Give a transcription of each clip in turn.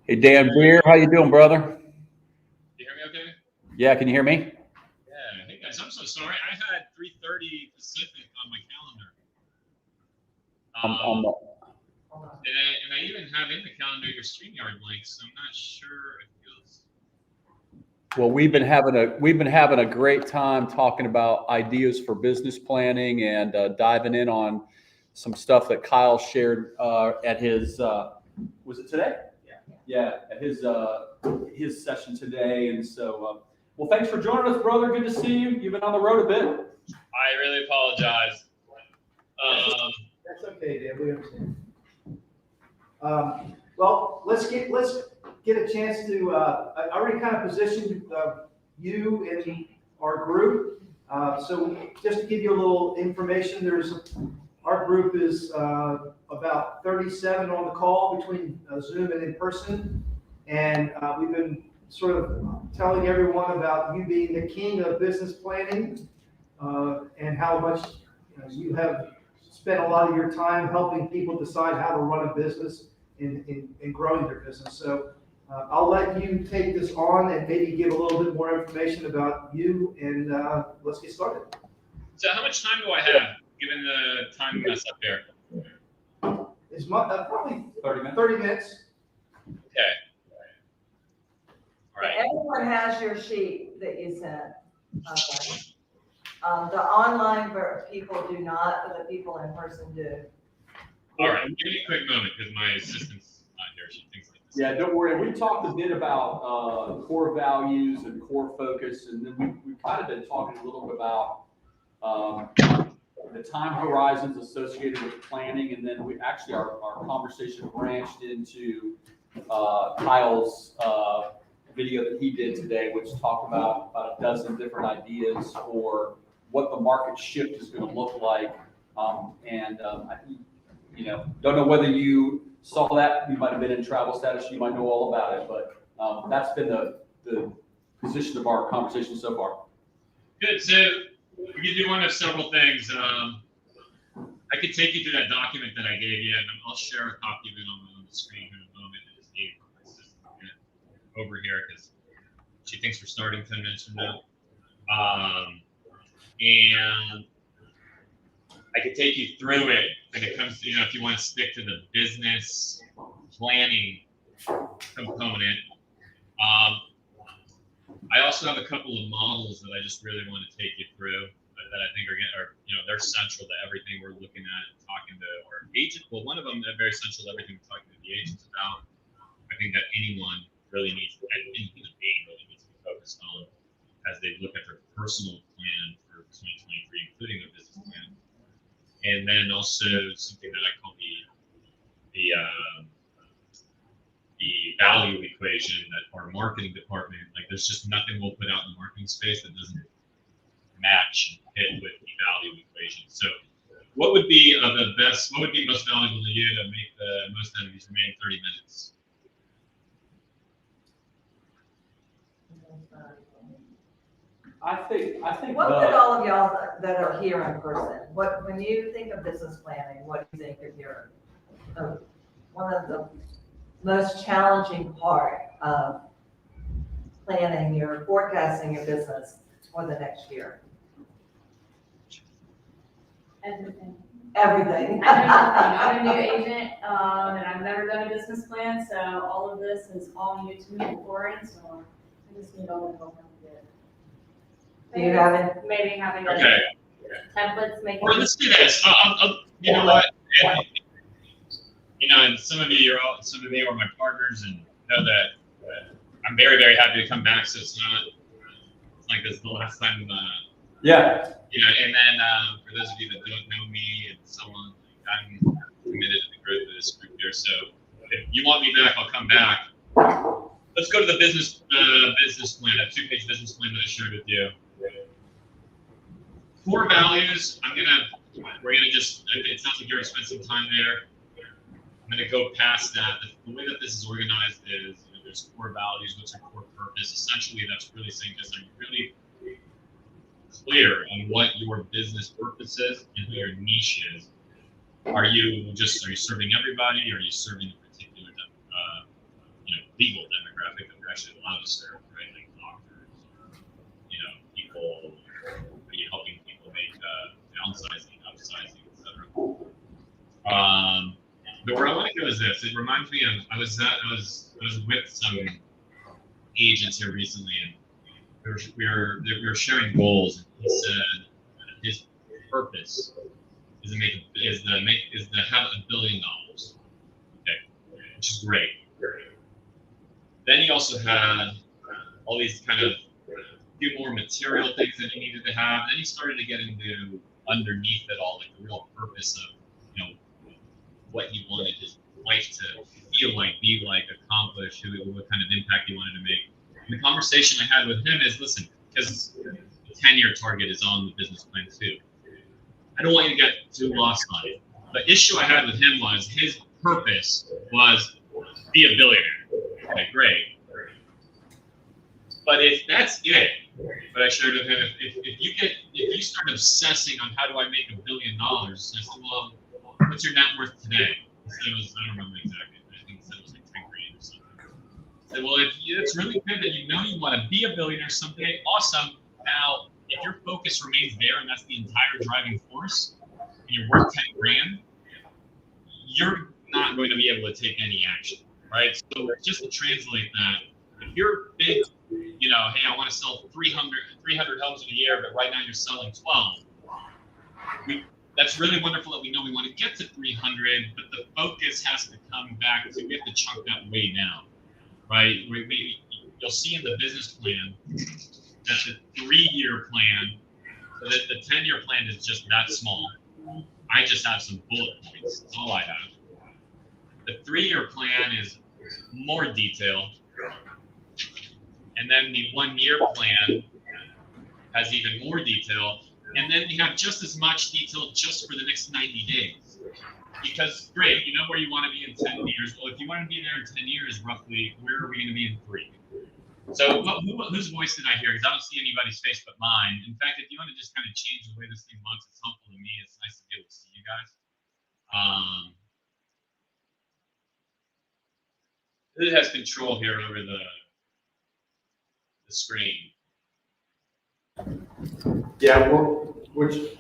Hey Dan Beer, how you doing, brother? You hear me okay? Yeah, can you hear me? Yeah. Hey guys, I'm so sorry. I had 3:30 Pacific on my calendar. I'm And I even have in the calendar your StreamYard link, so I'm not sure if it goes. well, we've been having a great time talking about ideas for business planning and diving in on some stuff that Kyle shared at his was it today? Yeah, at his session today, and so well, thanks for joining us, brother. Good to see you. You've been on the road a bit. I really apologize. That's okay, Dan. We understand. Well, let's get a chance to. I already kind of positioned you in our group. So just to give you a little information, our group is about 37 on the call between Zoom and in person, and we've been sort of telling everyone about you being the king of business planning and how much you have spent a lot of your time helping people decide how to run a business and growing their business. So I'll let you take this on and maybe give a little bit more information about you, and let's get started. So how much time do I have, given the time mess up here? It's probably 30 minutes. 30 minutes. Okay. All right. Everyone has your sheet that you sent. Okay. The online people do not, but the people in person do. All right. Give me a quick moment because my assistant's not here. She thinks like this. Yeah, don't worry. We talked a bit about core values and core focus, and then we've kind of been talking a little bit about the time horizons associated with planning, and then we actually our conversation branched into Kyle's video that he did today, which talked about a dozen different ideas for what the market shift is going to look like. Don't know whether you saw that. You might have been in travel status. You might know all about it, but that's been the position of our conversation so far. Good. So we can do one of several things. I could take you through that document that I gave you, and I'll share a copy of it on the screen in a moment. I just need my assistant over here because she thinks we're starting 10 minutes from now. And I could take you through it when it comes to, if you want to stick to the business planning component. I also have a couple of models that I just really want to take you through that I think they're central to everything we're looking at and talking to our agent. Well, one of them is very central to everything we're talking to the agents about. I think that anyone really needs, any human being really needs to be focused on as they look at their personal plan for 2023, including their business plan. And then also something that I call the value equation that our marketing department, like there's just nothing we'll put out in the marketing space that doesn't match and fit with the value equation. So what would be most valuable to you to make the most out of these remaining 30 minutes? I think. What would all of y'all that are here in person, when you think of business planning, what do you think of one of the most challenging part of planning forecasting your business for the next year? Everything. Everything. I'm a new agent, and I've never done a business plan, so all of this is all new to me and foreign, so I just need all the help I can get. Do you have it? Maybe having Okay. templates, making. Or let's do this. You know what? And some of you are my partners, and know that I'm very, very happy to come back. So it's not like this is the last time. Yeah. And then for those of you that don't know me and so on, I'm committed to the growth of this group here. So if you want me back, I'll come back. Let's go to the business plan, that 2-page business plan that I shared with you. Core values, we're gonna just, it sounds like you're gonna spend some time there. I'm gonna go past that. The way that this is organized is, there's core values, what's your core purpose? Essentially, that's really saying just, are you really clear on what your business purpose is and who your niche is? Are you serving everybody? Are you serving a particular, lot of serve, right? Like doctors, or, you know, people, are you helping people make downsizing, upsizing, etc. But where I want to go is this. It reminds me of I was with some agents here recently, and we were sharing goals. And he said his purpose is to have $1 billion. Okay, which is great. Then he also had all these kind of few more material things that he needed to have. Then he started to get into underneath it all, like the real purpose of, you know, what he wanted his life to feel like, be like, accomplish, what kind of impact he wanted to make. And the conversation I had with him is, listen, because the 10-year target is on the business plan too. I don't want you to get too lost on it. The issue I had with him was his purpose was be a billionaire. Okay, great. But if that's it, but I shared with him, if you start obsessing on how do I make $1 billion, I said, well, what's your net worth today? He said it was, I don't remember exactly. I think he said it was like 10 grand or something. I said, well, it's really good that you know you want to be a billionaire someday. Awesome. Now, if your focus remains there and that's the entire driving force, and you're worth 10 grand, you're not going to be able to take any action, right? So just to translate that, if you're big, you know, hey, I want to sell 300 homes in a year, but right now you're selling 12. That's really wonderful that we know we want to get to 300, but the focus has to come back to, we have to chunk that way down, right? You'll see in the business plan that the 3-year plan, so that the 10-year plan is just that small. I just have some bullet points. That's all I have. The 3-year plan is more detailed. And then the 1-year plan has even more detail. And then we have just as much detail just for the next 90 days. Because, great, you know where you want to be in 10 years. Well, if you want to be there in 10 years, roughly, where are we going to be in 3? So whose voice did I hear? Because I don't see anybody's face but mine. In fact, if you want to just kind of change the way this thing looks, it's helpful to me. It's nice to be able to see you guys. Who has control here over the screen? Yeah, which?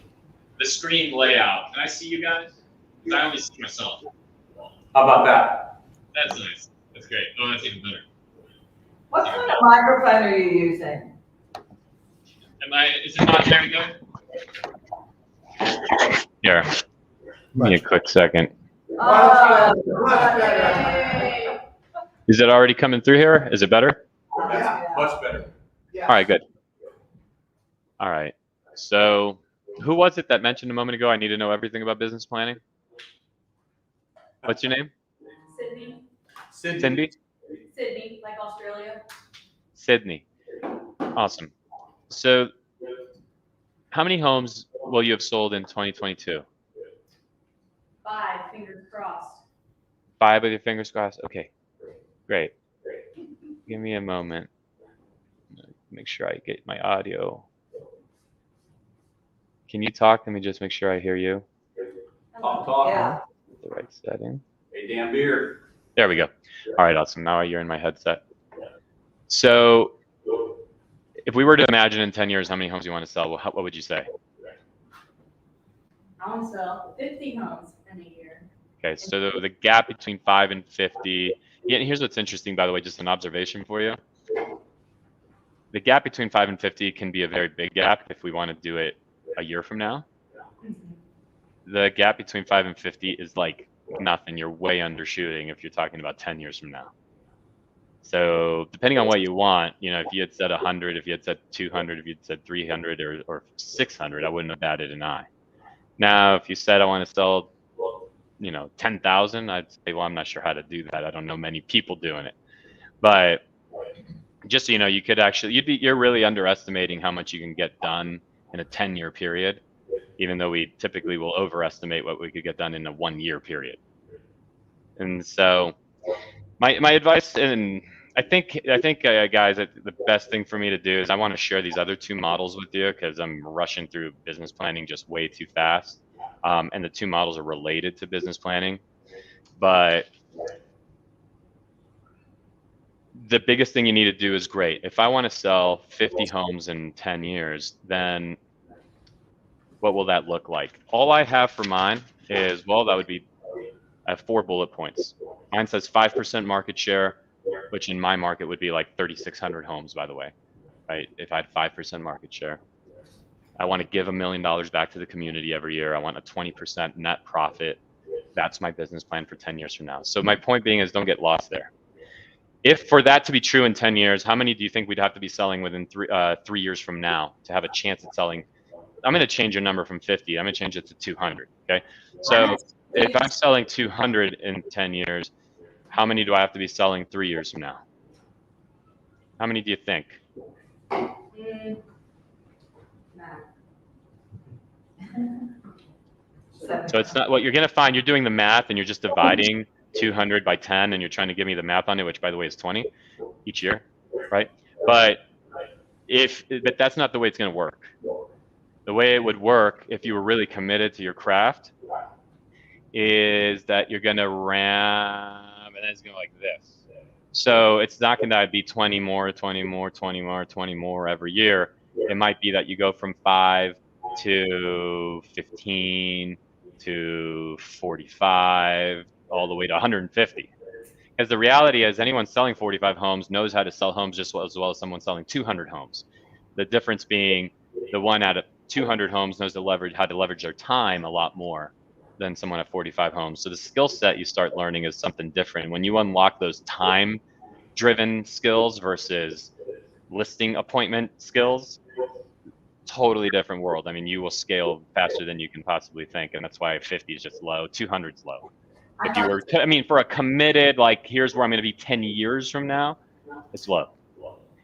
The screen layout. Can I see you guys? Because I only see myself. How about that? That's nice. That's great. Oh, that's even better. What kind of microphone are you using? Is it not very good? Here. Give me a quick second. Much better. Yay. Is it already coming through here? Is it better? Yeah. Much better. Yeah. All right, good. All right. So who was it that mentioned a moment ago, I need to know everything about business planning? What's your name? Sydney. Cindy? Sydney, like Australia. Sydney. Awesome. So how many homes will you have sold in 2022? 5, fingers crossed. 5 with your fingers crossed? Okay, great. Give me a moment. Make sure I get my audio. Can you talk? Let me just make sure I hear you. Talk. Yeah. The right setting. Hey, Dan Beer. There we go. All right, awesome. Now you're in my headset. So if we were to imagine in 10 years how many homes you want to sell, what would you say? I want to sell 50 homes in a year. Okay, so the gap between 5 and 50. Yeah, and here's what's interesting, by the way, just an observation for you. The gap between 5 and 50 can be a very big gap if we want to do it a year from now. The gap between 5 and 50 is like nothing. You're way undershooting if you're talking about 10 years from now. So depending on what you want, you know, if you had said 100, if you had said 200, if you had said 300 or 600, I wouldn't have batted an eye. Now, if you said I want to sell, you know, 10,000, I'd say, well, I'm not sure how to do that. I don't know many people doing it. But just so you know, you could actually, you're really underestimating how much you can get done in a 10-year period, even though we typically will overestimate what we could get done in a 1-year period. And so my advice, and I think guys, the best thing for me to do is I want to share these other 2 models with you because I'm rushing through business planning just way too fast. And the 2 models are related to business planning. But the biggest thing you need to do is great. If I want to sell 50 homes in 10 years, then what will that look like? All I have for mine is, well, that would be, I have 4 bullet points. Mine says 5% market share, which in my market would be like 3,600 homes, by the way, right? If I had 5% market share. I want to give $1 million back to the community every year. I want a 20% net profit. That's my business plan for 10 years from now. So my point being is, don't get lost there. If for that to be true in 10 years, how many do you think we'd have to be selling within 3 years from now to have a chance at selling? I'm going to change your number from 50. I'm going to change it to 200. Okay. So if I'm selling 200 in 10 years, how many do I have to be selling 3 years from now? How many do you think? So it's not what you're going to find. You're doing the math and you're just dividing 200 by 10 and you're trying to give me the math on it, which by the way is 20 each year, right? But that's not the way it's going to work. The way it would work if you were really committed to your craft is that you're going to ram, and then it's going to like this. So it's not going to be 20 more, 20 more, 20 more, 20 more every year. It might be that you go from 5 to 15 to 45, all the way to 150. Because the reality is, anyone selling 45 homes knows how to sell homes just as well as someone selling 200 homes. The difference being the one out of 200 homes knows how to leverage their time a lot more than someone at 45 homes. So the skill set you start learning is something different. When you unlock those time-driven skills versus listing appointment skills, totally different world. I mean, you will scale faster than you can possibly think, and that's why 50 is just low, 200 is low. If you were, I mean, for a committed, like, here's where I'm going to be 10 years from now, it's low.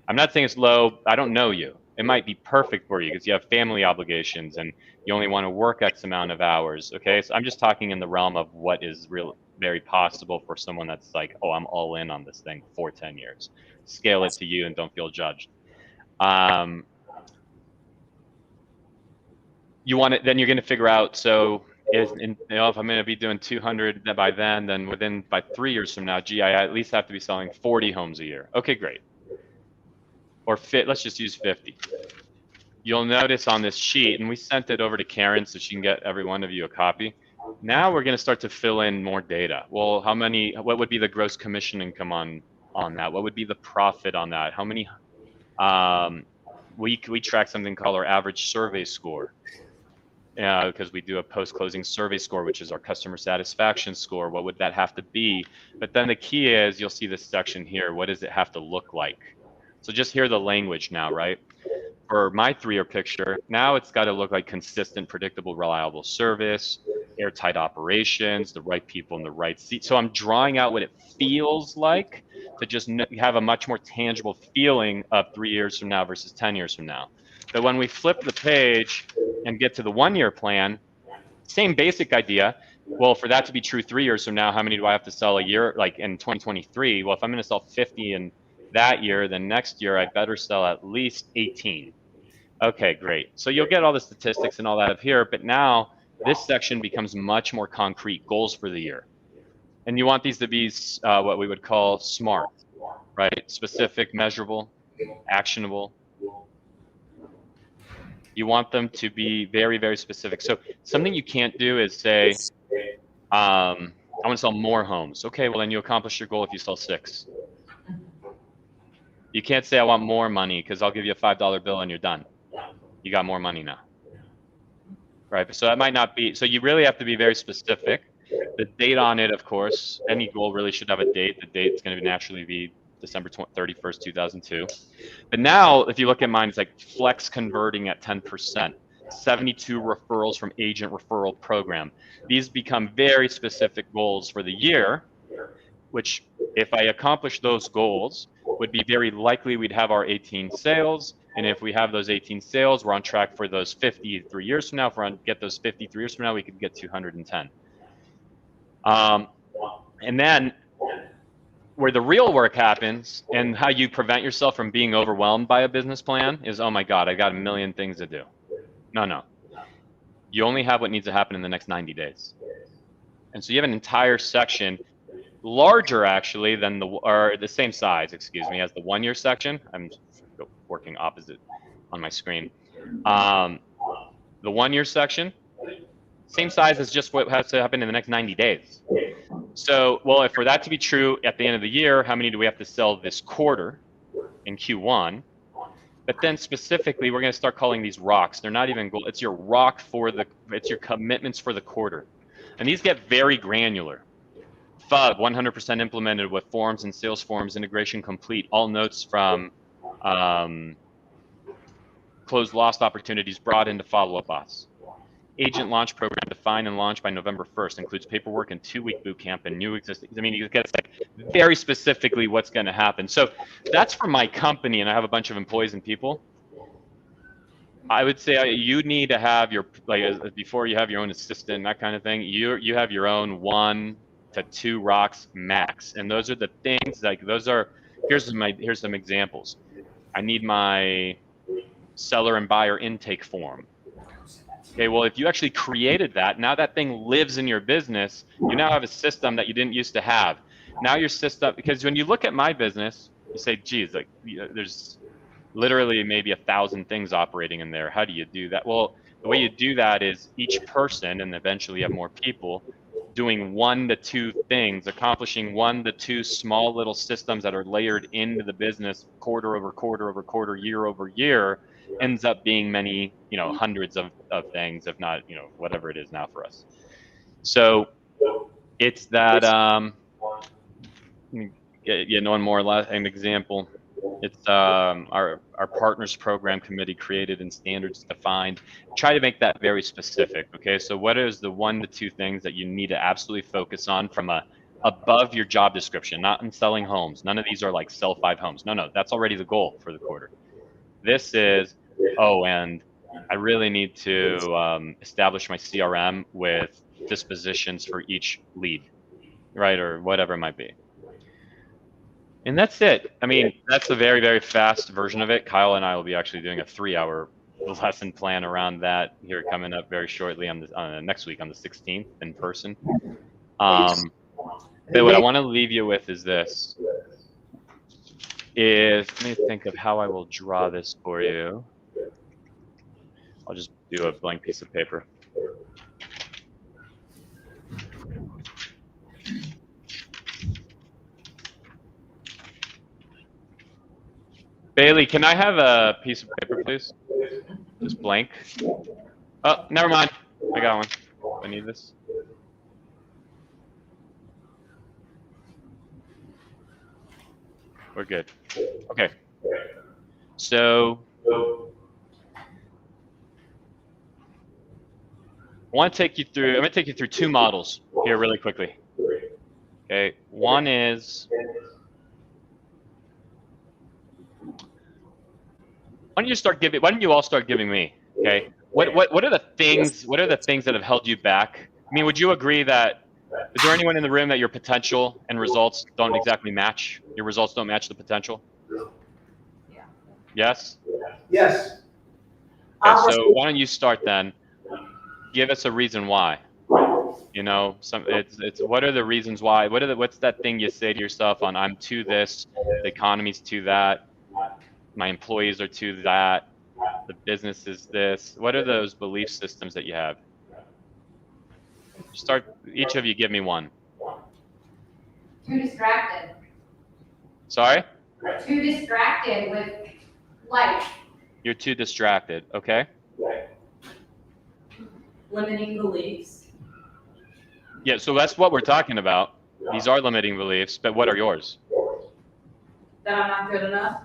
I'm not saying it's low. I don't know you. It might be perfect for you because you have family obligations and you only want to work X amount of hours. Okay. So I'm just talking in the realm of what is very possible for someone that's like, oh, I'm all in on this thing for 10 years. Scale it to you and don't feel judged. You want it, then you're going to figure out, so if I'm going to be doing 200 by then by 3 years from now, gee, I at least have to be selling 40 homes a year. Okay, great. Or let's just use 50. You'll notice on this sheet, and we sent it over to Karen so she can get every one of you a copy. Now we're going to start to fill in more data. Well, what would be the gross commission income on that? What would be the profit on that? How many, we track something called our average survey score. Because we do a post-closing survey score, which is our customer satisfaction score. What would that have to be? But then the key is, you'll see this section here. What does it have to look like? So just hear the language now, right? For my 3-year picture, now it's got to look like consistent, predictable, reliable service, airtight operations, the right people in the right seat. So I'm drawing out what it feels like to just have a much more tangible feeling of 3 years from now versus 10 years from now. But when we flip the page and get to the 1-year plan, same basic idea. Well, for that to be true 3 years from now, how many do I have to sell a year, like in 2023? Well, if I'm going to sell 50 in that year, then next year I better sell at least 18. Okay, great. So you'll get all the statistics and all that up here, but now this section becomes much more concrete, goals for the year. And you want these to be what we would call SMART, right? Specific, measurable, actionable. You want them to be very, very specific. So something you can't do is say, I want to sell more homes. Okay, well then you accomplish your goal if you sell 6. You can't say I want more money because I'll give you a $5 bill and you're done. You got more money now. Right, so that might not be, so you really have to be very specific. The date on it, of course, any goal really should have a date. The date's going to naturally be December 31st, 2002. But now, if you look at mine, it's like flex converting at 10%, 72 referrals from agent referral program. These become very specific goals for the year, which if I accomplish those goals, would be very likely we'd have our 18 sales. And if we have those 18 sales, we're on track for those 50 3 years from now. If we're on get those 50 3 years from now, we could get 210. And then where the real work happens and how you prevent yourself from being overwhelmed by a business plan is, oh my God, I got a million things to do. No. You only have what needs to happen in the next 90 days. And so you have an entire section larger actually than or the same size, excuse me, as the 1 year section. I'm working opposite on my screen. The 1 year section, same size as just what has to happen in the next 90 days. So, well, if for that to be true at the end of the year, how many do we have to sell this quarter in Q1? But then specifically, we're going to start calling these rocks. They're not even goal. It's your rock it's your commitments for the quarter. And these get very granular. FUB, 100% implemented with forms and sales forms, integration complete, all notes from closed lost opportunities brought into follow-up bots. Agent launch program defined and launched by November 1st, includes paperwork and 2-week boot camp and new existing. I mean, you get like very specifically what's going to happen. So that's for my company, and I have a bunch of employees and people. I would say you need to have your, like, before you have your own assistant, that kind of thing, you have your own 1 to 2 rocks max. And those are the things, like those are, here's some examples. I need my seller and buyer intake form. Okay, well, if you actually created that, now that thing lives in your business, you now have a system that you didn't used to have. Now your system, because when you look at my business, you say, geez, like there's literally maybe 1,000 things operating in there. How do you do that? Well, the way you do that is each person, and eventually you have more people, doing 1 to 2 things, accomplishing 1 to 2 small little systems that are layered into the business quarter over quarter over quarter, year over year, ends up being many, hundreds of things, if not, whatever it is now for us. So it's that, one more an example. It's our partners program committee created and standards defined. Try to make that very specific. Okay, so what is the 1 to 2 things that you need to absolutely focus on from above your job description? Not in selling homes. None of these are like sell 5 homes. No, that's already the goal for the quarter. This is, and I really need to establish my CRM with dispositions for each lead, right, or whatever it might be. And that's it. I mean, that's a very, very fast version of it. Kyle and I will be actually doing a 3-hour lesson plan around that here coming up very shortly on next week on the 16th in person. But what I want to leave you with is this. Let me think of how I will draw this for you. I'll just do a blank piece of paper. Bailey, can I have a piece of paper, please? Just blank. Oh, never mind. I got one. I need this. We're good. Okay. So I'm going to take you through 2 models here really quickly. Okay. One is, why don't you all start giving me, okay? What are the things that have held you back? I mean, would you agree that, is there anyone in the room that your potential and results don't exactly match? Your results don't match the potential? Yeah. Yes? Yes. Okay, so why don't you start then? Give us a reason why. It's what are the reasons why? What's that thing you say to yourself on, I'm to this, the economy's to that, my employees are to that, the business is this. What are those belief systems that you have? Each of you give me one. Too distracted. Sorry? Too distracted with life. You're too distracted, okay? Limiting beliefs. Yeah, so that's what we're talking about. These are limiting beliefs, but what are yours? That I'm not good enough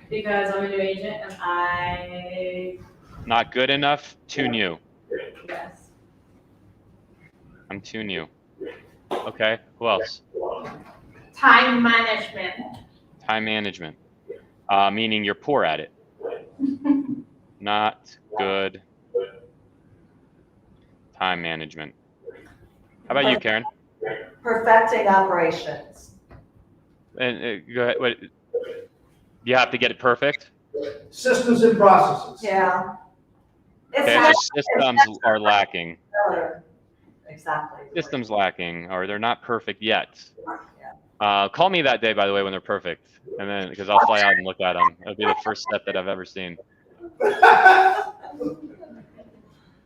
because I'm a new agent and Not good enough, too new. yes. I'm too new. Okay, who else? Time management. Time management. Meaning you're poor at it. Not good. Time management. How about you, Karen? Perfecting operations. And go ahead. What, you have to get it perfect? Systems and processes. Yeah. It's Okay, not so systems are lacking. better. Exactly. Systems lacking, or they're not perfect yet. Call me that day, by the way, when they're perfect, and then because I'll fly out and look at them. It'll be the first step that I've ever seen.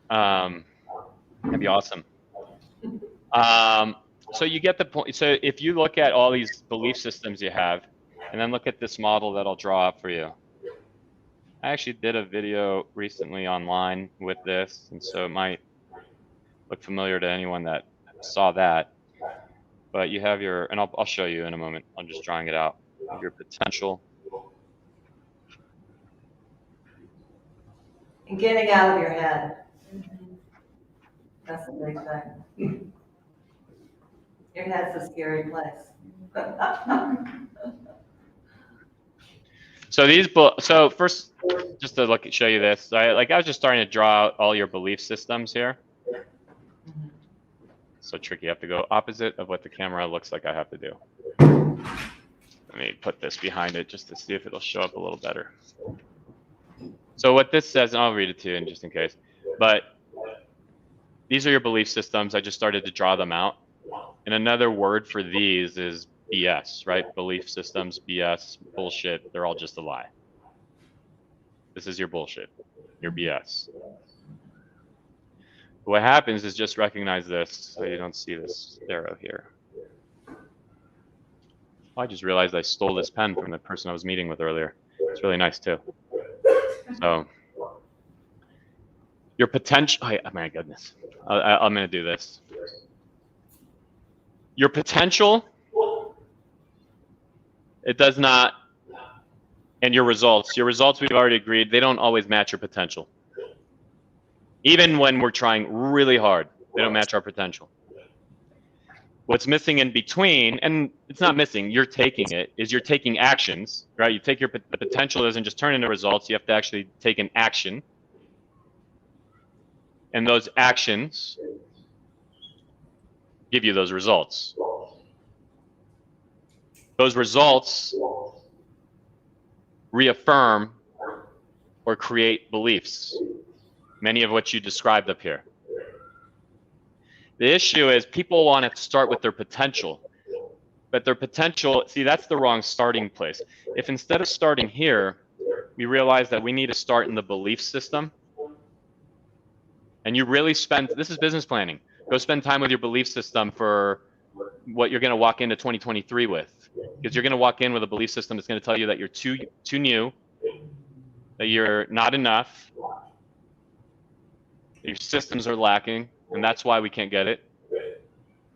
That'd be awesome. So you get the point. So if you look at all these belief systems you have, and then look at this model that I'll draw up for you. I actually did a video recently online with this, and so it might look familiar to anyone that saw that. But you have your, and I'll show you in a moment. I'm just drawing it out. Your potential. And getting out of your head. That's a big thing. Your head's a scary place. So first, just to show you this, I was just starting to draw out all your belief systems here. So tricky. I have to go opposite of what the camera looks like I have to do. Let me put this behind it just to see if it'll show up a little better. So what this says, and I'll read it to you just in case, but these are your belief systems. I just started to draw them out. And another word for these is BS, right? Belief systems, BS, bullshit, they're all just a lie. This is your bullshit, your BS. What happens is just recognize this so you don't see this arrow here. I just realized I stole this pen from the person I was meeting with earlier. It's really nice too. So your potential, oh my goodness, I'm gonna do this. Your potential, it does not, and your results we've already agreed, they don't always match your potential. Even when we're trying really hard, they don't match our potential. What's missing in between, and it's not missing, you're taking it, is you're taking actions, right? You take the potential doesn't just turn into results, you have to actually take an action. And those actions give you those results. Those results reaffirm or create beliefs, many of which you described up here. The issue is people want to start with their potential, but their potential, see, that's the wrong starting place. If instead of starting here, we realize that we need to start in the belief system, and you really spend, this is business planning, go spend time with your belief system for what you're going to walk into 2023 with, because you're going to walk in with a belief system that's going to tell you that you're too new, that you're not enough, that your systems are lacking, and that's why we can't get it.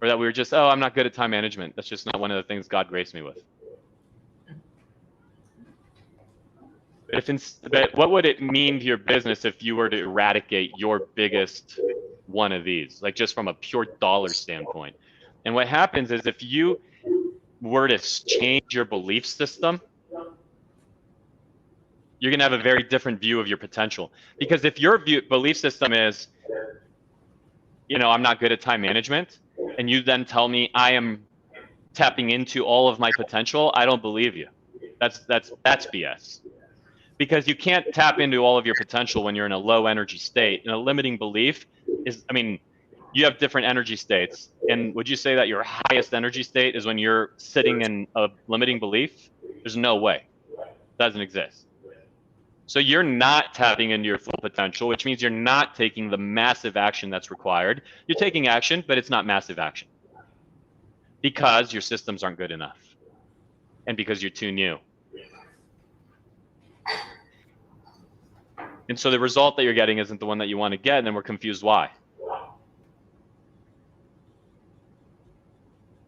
Or that we were just, oh, I'm not good at time management. That's just not one of the things God graced me with. But what would it mean to your business if you were to eradicate your biggest one of these, like just from a pure dollar standpoint? And what happens is if you were to change your belief system, you're going to have a very different view of your potential. Because if your belief system is, you know, I'm not good at time management, and you then tell me I am tapping into all of my potential, I don't believe you. That's BS. Because you can't tap into all of your potential when you're in a low energy state. And a limiting belief is, I mean, you have different energy states. And would you say that your highest energy state is when you're sitting in a limiting belief? There's no way. It doesn't exist. So you're not tapping into your full potential, which means you're not taking the massive action that's required. You're taking action, but it's not massive action. Because your systems aren't good enough. And because you're too new. And so the result that you're getting isn't the one that you want to get, and then we're confused why.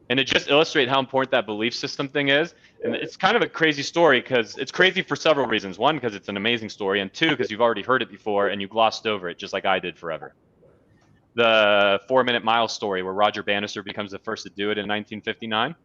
And to just illustrate how important that belief system thing is, and it's kind of a crazy story because it's crazy for several reasons. One, because it's an amazing story, and two, because you've already heard it before and you glossed over it just like I did forever. The 4-minute mile story where Roger Bannister becomes the first to do it in 1959.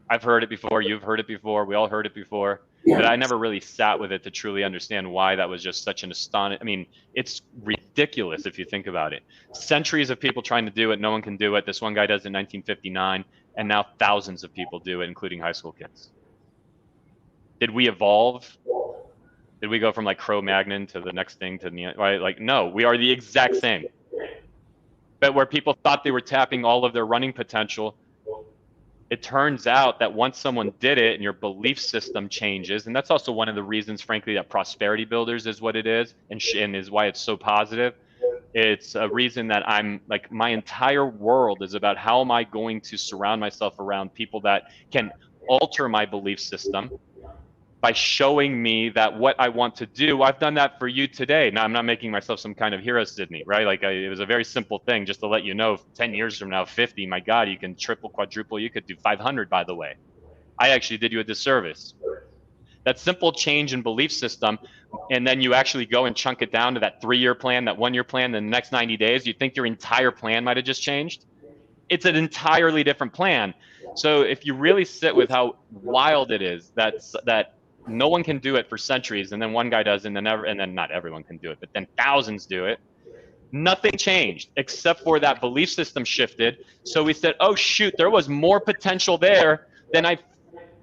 I've heard it before, you've heard it before, we all heard it before. But I never really sat with it to truly understand why that was just such an astonishing. I mean, it's ridiculous if you think about it. Centuries of people trying to do it, no one can do it. This one guy does it in 1959, and now thousands of people do it, including high school kids. Did we evolve? Did we go from like Cro-Magnon to the next thing to the right? Like, no, we are the exact same. But where people thought they were tapping all of their running potential, it turns out that once someone did it and your belief system changes, and that's also one of the reasons, frankly, that Prosperity Builders is what it is, and is why it's so positive. It's a reason that I'm like, my entire world is about how am I going to surround myself around people that can alter my belief system by showing me that what I want to do, I've done that for you today. Now, I'm not making myself some kind of hero, Sydney, right? Like it was a very simple thing just to let you know, 10 years from now, 50, my God, you can triple, quadruple, you could do 500, by the way. I actually did you a disservice. That simple change in belief system, and then you actually go and chunk it down to that 3-year plan, that 1-year plan, then the next 90 days, you think your entire plan might have just changed. It's an entirely different plan. So if you really sit with how wild it is, that no one can do it for centuries, and then one guy does, and then not everyone can do it, but then thousands do it. Nothing changed except for that belief system shifted. So we said, oh shoot, there was more potential there than I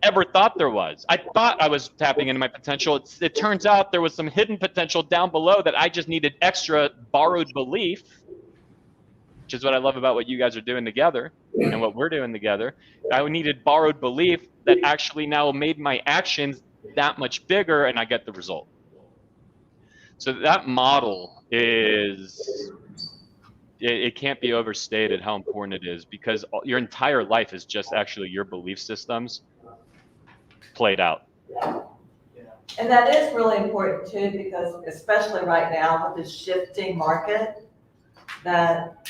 ever thought there was. I thought I was tapping into my potential. It turns out there was some hidden potential down below that I just needed extra borrowed belief, which is what I love about what you guys are doing together and what we're doing together. I needed borrowed belief that actually now made my actions that much bigger, and I get the result. So that model is, it can't be overstated how important it is, because your entire life is just actually your belief systems played out. And that is really important too, because especially right now with the shifting market, that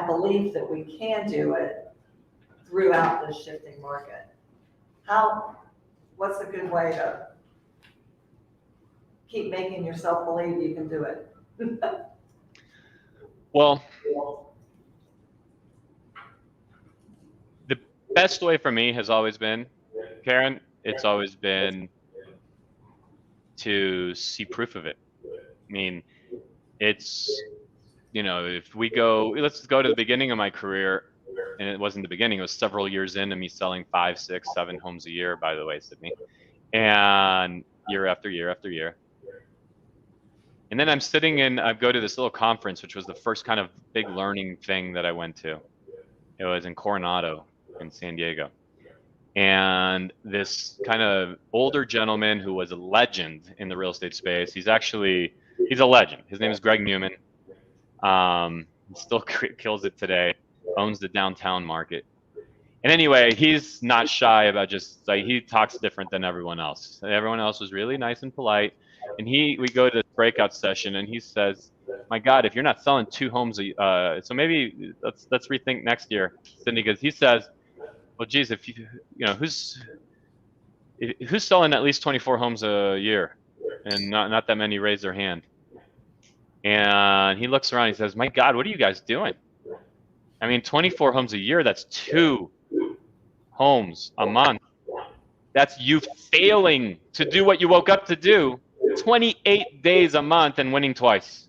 belief that we can do it throughout the shifting market. What's a good way to keep making yourself believe you can do it? Well, the best way for me has always been, Karen, it's always been to see proof of it. I mean, it's, if we go, let's go to the beginning of my career, and it wasn't the beginning, it was several years into me selling 5, 6, 7 homes a year, by the way, Sydney, and year after year after year. And then I go to this little conference, which was the first kind of big learning thing that I went to. It was in Coronado in San Diego. And this kind of older gentleman who was a legend in the real estate space, he's a legend. His name is Greg Newman. He still kills it today, owns the downtown market. And anyway, he's not shy about just, like, he talks different than everyone else. Everyone else was really nice and polite. And we go to this breakout session, and he says, my God, if you're not selling 2 homes, so maybe let's rethink next year, Cindy, because he says, well, geez, if who's selling at least 24 homes a year, and not that many raise their hand. And he looks around, he says, my God, what are you guys doing? I mean, 24 homes a year, that's 2 homes a month. That's you failing to do what you woke up to do 28 days a month and winning twice.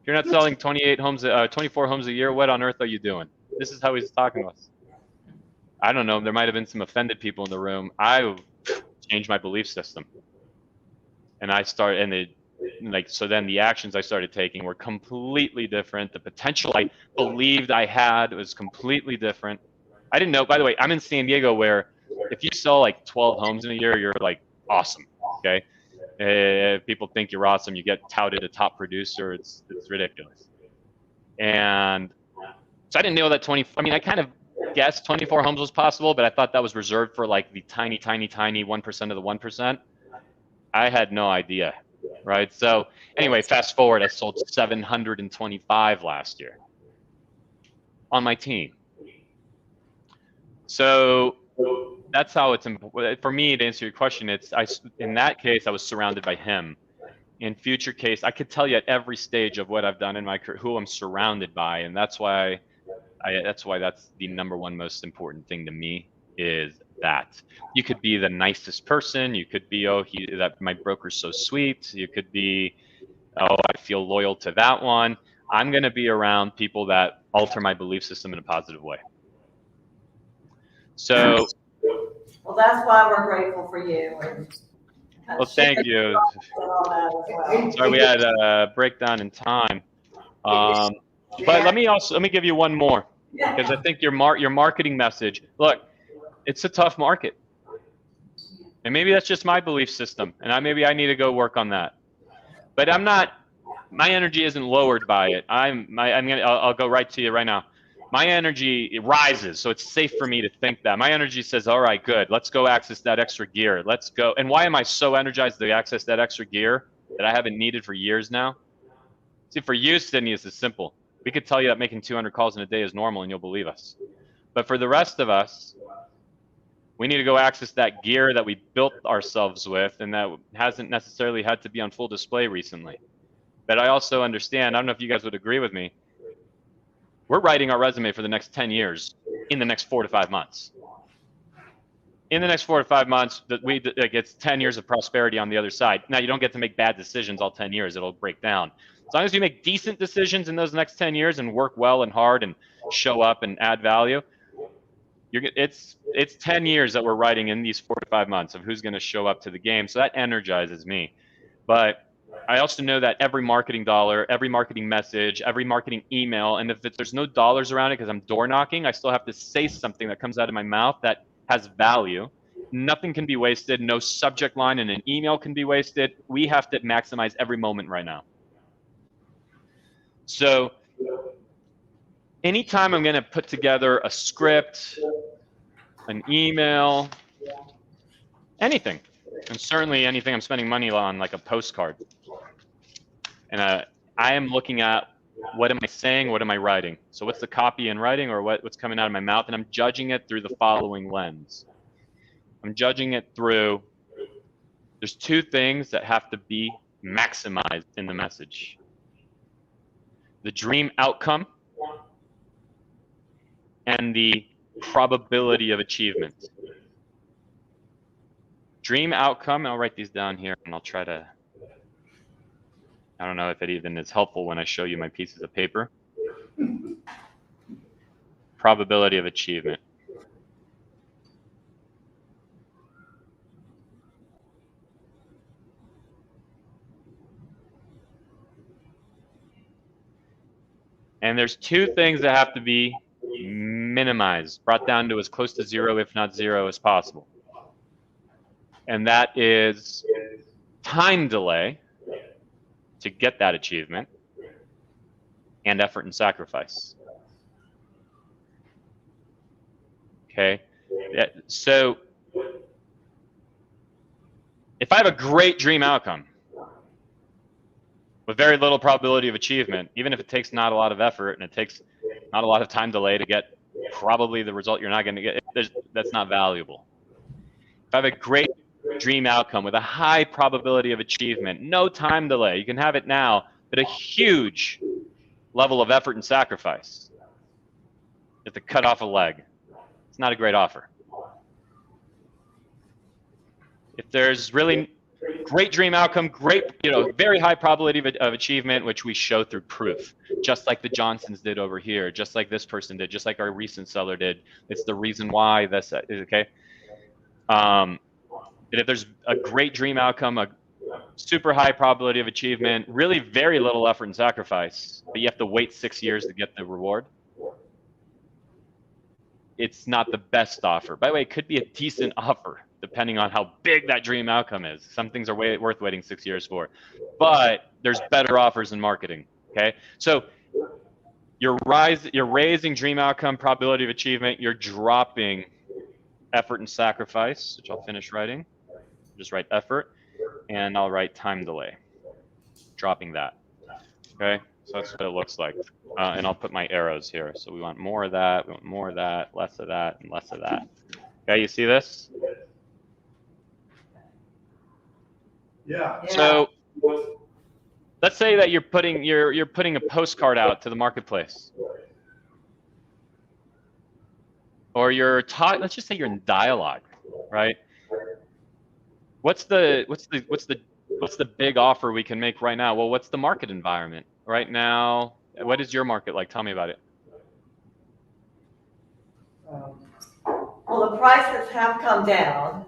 If you're not selling 24 homes a year, what on earth are you doing? This is how he's talking to us. I don't know, there might have been some offended people in the room. I changed my belief system. And so then the actions I started taking were completely different. The potential I believed I had was completely different. I didn't know, by the way, I'm in San Diego, where if you sell like 12 homes in a year, you're like awesome, okay? If people think you're awesome, you get touted a top producer, it's ridiculous. And so I didn't know that I kind of guessed 24 homes was possible, but I thought that was reserved for like the tiny 1% of the 1%. I had no idea, right? So anyway, fast forward, I sold 725 last year on my team. So that's how it's important. For me, to answer your question, in that case, I was surrounded by him. In future case, I could tell you at every stage of what I've done in my career, who I'm surrounded by, and that's why that's the number one most important thing to me, is that you could be the nicest person. You could be, that my broker's so sweet. You could be, I feel loyal to that one. I'm going to be around people that alter my belief system in a positive way. So. Well, that's why we're grateful for you. Well, thank you. Sorry, we had a breakdown in time. But let me give you one more. because I think your marketing message, look, it's a tough market. And maybe that's just my belief system, and maybe I need to go work on that. But my energy isn't lowered by it. I'll go right to you right now. My energy, it rises, so it's safe for me to think that. My energy says, all right, good, let's go access that extra gear. Let's go. And why am I so energized to access that extra gear that I haven't needed for years now? See, for you, Sydney, it's simple. We could tell you that making 200 calls in a day is normal and you'll believe us. But for the rest of us, we need to go access that gear that we built ourselves with and that hasn't necessarily had to be on full display recently. But I also understand, I don't know if you guys would agree with me, we're writing our resume for the next 10 years in the next 4 to 5 months. In the next 4 to 5 months, it's 10 years of prosperity on the other side. Now, you don't get to make bad decisions all 10 years. It'll break down. As long as you make decent decisions in those next 10 years and work well and hard and show up and add value, it's 10 years that we're writing in these 4 to 5 months of who's going to show up to the game. So that energizes me. But I also know that every marketing dollar, every marketing message, every marketing email, and if there's no dollars around it because I'm door knocking, I still have to say something that comes out of my mouth that has value. Nothing can be wasted. No subject line in an email can be wasted. We have to maximize every moment right now. So anytime I'm going to put together a script, an email, anything, and certainly anything I'm spending money on, like a postcard, and I am looking at what am I saying, what am I writing? So what's the copy and writing, or what's coming out of my mouth? And I'm judging it through the following lens. I'm judging it through, there's 2 things that have to be maximized in the message. The dream outcome and the probability of achievement. Dream outcome, I'll write these down here and I'll try to, I don't know if it even is helpful when I show you my pieces of paper. Probability of achievement. And there's 2 things that have to be minimized, brought down to as close to 0, if not 0, as possible. And that is time delay to get that achievement and effort and sacrifice. Okay, so if I have a great dream outcome with very little probability of achievement, even if it takes not a lot of effort and it takes not a lot of time delay to get probably the result you're not going to get, that's not valuable. If I have a great dream outcome with a high probability of achievement, no time delay, you can have it now, but a huge level of effort and sacrifice. You have to cut off a leg. It's not a great offer. If there's really great dream outcome, great, very high probability of achievement, which we show through proof, just like the Johnsons did over here, just like this person did, just like our recent seller did. It's the reason why this is okay. And if there's a great dream outcome, a super high probability of achievement, really very little effort and sacrifice, but you have to wait 6 years to get the reward, it's not the best offer. By the way, it could be a decent offer depending on how big that dream outcome is. Some things are worth waiting 6 years for, but there's better offers in marketing. Okay, so you're raising dream outcome, probability of achievement. You're dropping effort and sacrifice, which I'll finish writing. Just write effort, and I'll write time delay. Dropping that. Okay, so that's what it looks like. And I'll put my arrows here. So we want more of that, we want more of that, less of that, and less of that. Okay, you see this? Yeah. So let's say that you're putting a postcard out to the marketplace, or let's just say you're in dialogue, right? What's the big offer we can make right now? Well, what's the market environment right now? What is your market like? Tell me about it. Well, the prices have come down.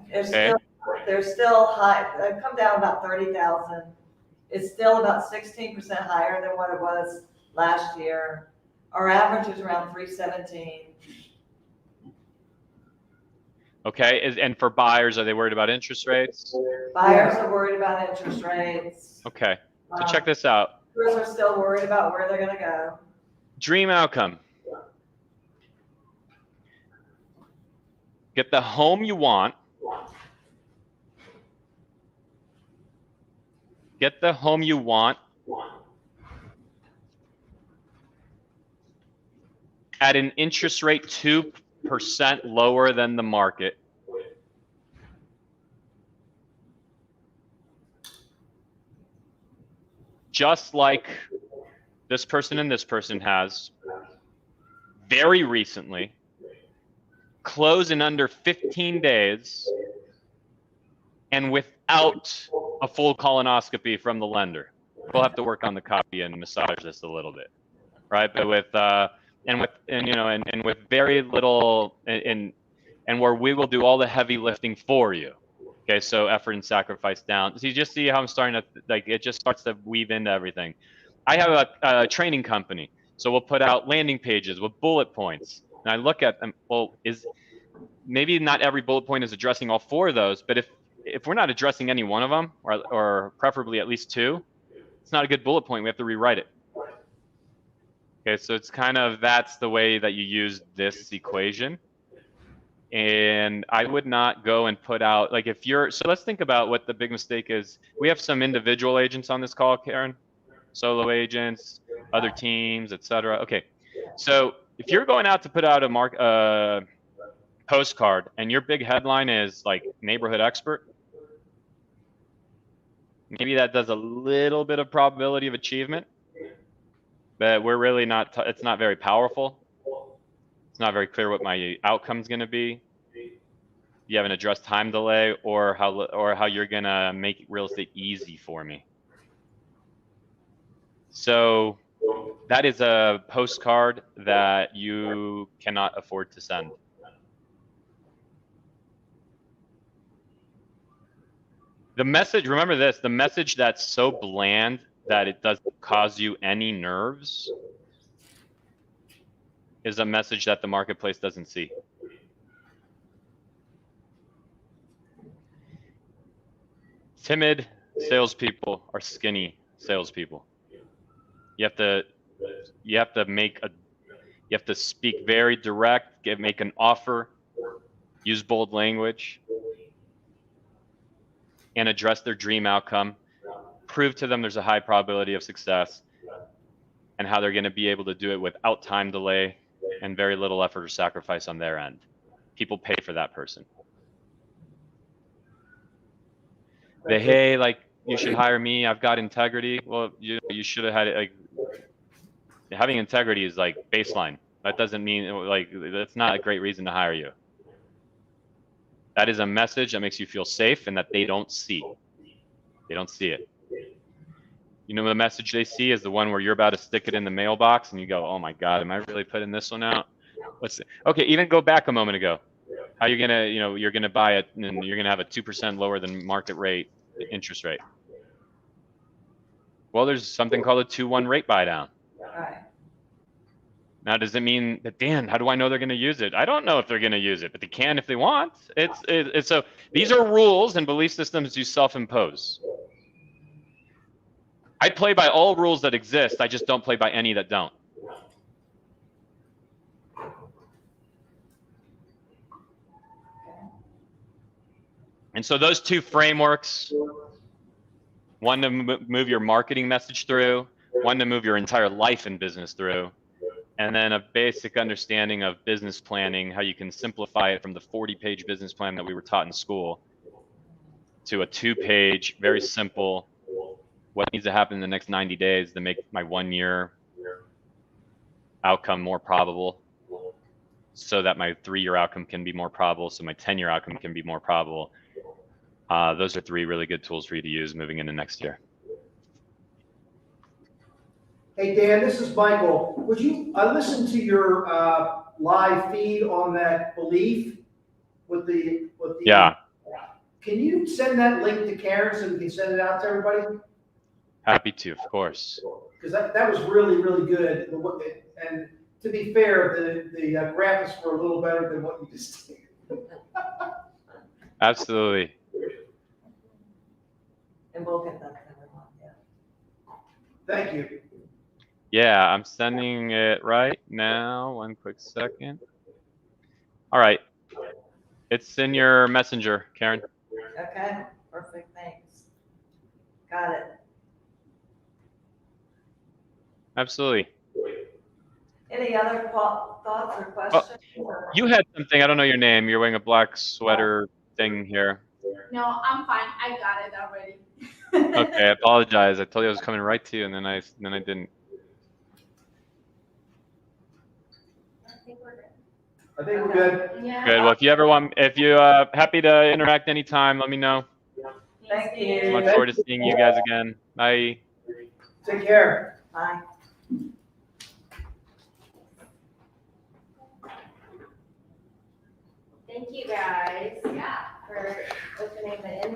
They're still high. They've come down about 30,000. It's still about 16% higher than what it was last year. Our average is around 317. Okay, and for buyers, are they worried about interest rates? Buyers are worried about interest rates. Okay, so check this out. Renters are still worried about where they're gonna go. Dream outcome. Get the home you want. Get the home you want at an interest rate 2% lower than the market. Just like this person and this person has very recently. Close in under 15 days and without a full colonoscopy from the lender. We'll have to work on the copy and massage this a little bit, right? But with with very little and where we will do all the heavy lifting for you. Okay, so effort and sacrifice down. So you just see how I'm starting to, like, it just starts to weave into everything. I have a training company, so we'll put out landing pages with bullet points. And I look at them, well, maybe not every bullet point is addressing all 4 of those, but if we're not addressing any one of them, or preferably at least 2, it's not a good bullet point. We have to rewrite it. Okay, so it's kind of, that's the way that you use this equation. And I would not go and put out, like, so let's think about what the big mistake is. We have some individual agents on this call, Karen, solo agents, other teams, etc. Okay, so if you're going out to put out a postcard and your big headline is like neighborhood expert, maybe that does a little bit of probability of achievement, but we're really not, it's not very powerful. It's not very clear what my outcome's going to be. You haven't addressed time delay or how you're going to make real estate easy for me. So that is a postcard that you cannot afford to send. The message, remember this, the message that's so bland that it doesn't cause you any nerves is a message that the marketplace doesn't see. Timid salespeople are skinny salespeople. You have to speak very direct, make an offer, use bold language, and address their dream outcome. Prove to them there's a high probability of success and how they're going to be able to do it without time delay and very little effort or sacrifice on their end. People pay for that person. Hey, like, you should hire me. I've got integrity. Well, you should have had it. Like, having integrity is like baseline. That doesn't mean, like, that's not a great reason to hire you. That is a message that makes you feel safe and that they don't see. They don't see it. You know, the message they see is the one where you're about to stick it in the mailbox and you go, oh my God, am I really putting this one out? Okay, even go back a moment ago. How you're gonna, you're gonna buy it and you're gonna have a 2% lower than market rate interest rate. Well, there's something called a 2-1 rate buy down. Right. Now, does it mean that, Dan, how do I know they're going to use it? I don't know if they're going to use it, but they can if they want. So these are rules and belief systems you self-impose. I play by all rules that exist. I just don't play by any that don't. And so those 2 frameworks, one to move your marketing message through, one to move your entire life in business through, and then a basic understanding of business planning, how you can simplify it from the 40-page business plan that we were taught in school to a 2-page, very simple, what needs to happen in the next 90 days to make my 1-year outcome more probable, so that my 3-year outcome can be more probable, so my 10-year outcome can be more probable. Those are 3 really good tools for you to use moving into next year. Hey, Dan, this is Michael. I listened to your live feed on that belief with the. Yeah. Can you send that link to Karen so we can send it out to everybody? Happy to, of course. Because that was really, really good. And to be fair, the graphics were a little better than what you just did. Absolutely. And we'll get that to everyone, yeah. Thank you. Yeah, I'm sending it right now. One quick second. All right. It's in your messenger, Karen. Okay, perfect, thanks. Got it. Absolutely. Any other thoughts or questions? or- You had something. I don't know your name. You're wearing a black sweater thing here. No, I'm fine. I got it already. Okay, I apologize. I told you I was coming right to you, and then I didn't. I think we're good. I think we're good. Yeah. Good. Well, if you happy to interact anytime, let me know. Thank you. Look forward to seeing you guys again. Bye. Take care. Bye. Thank you guys, yeah, for opening the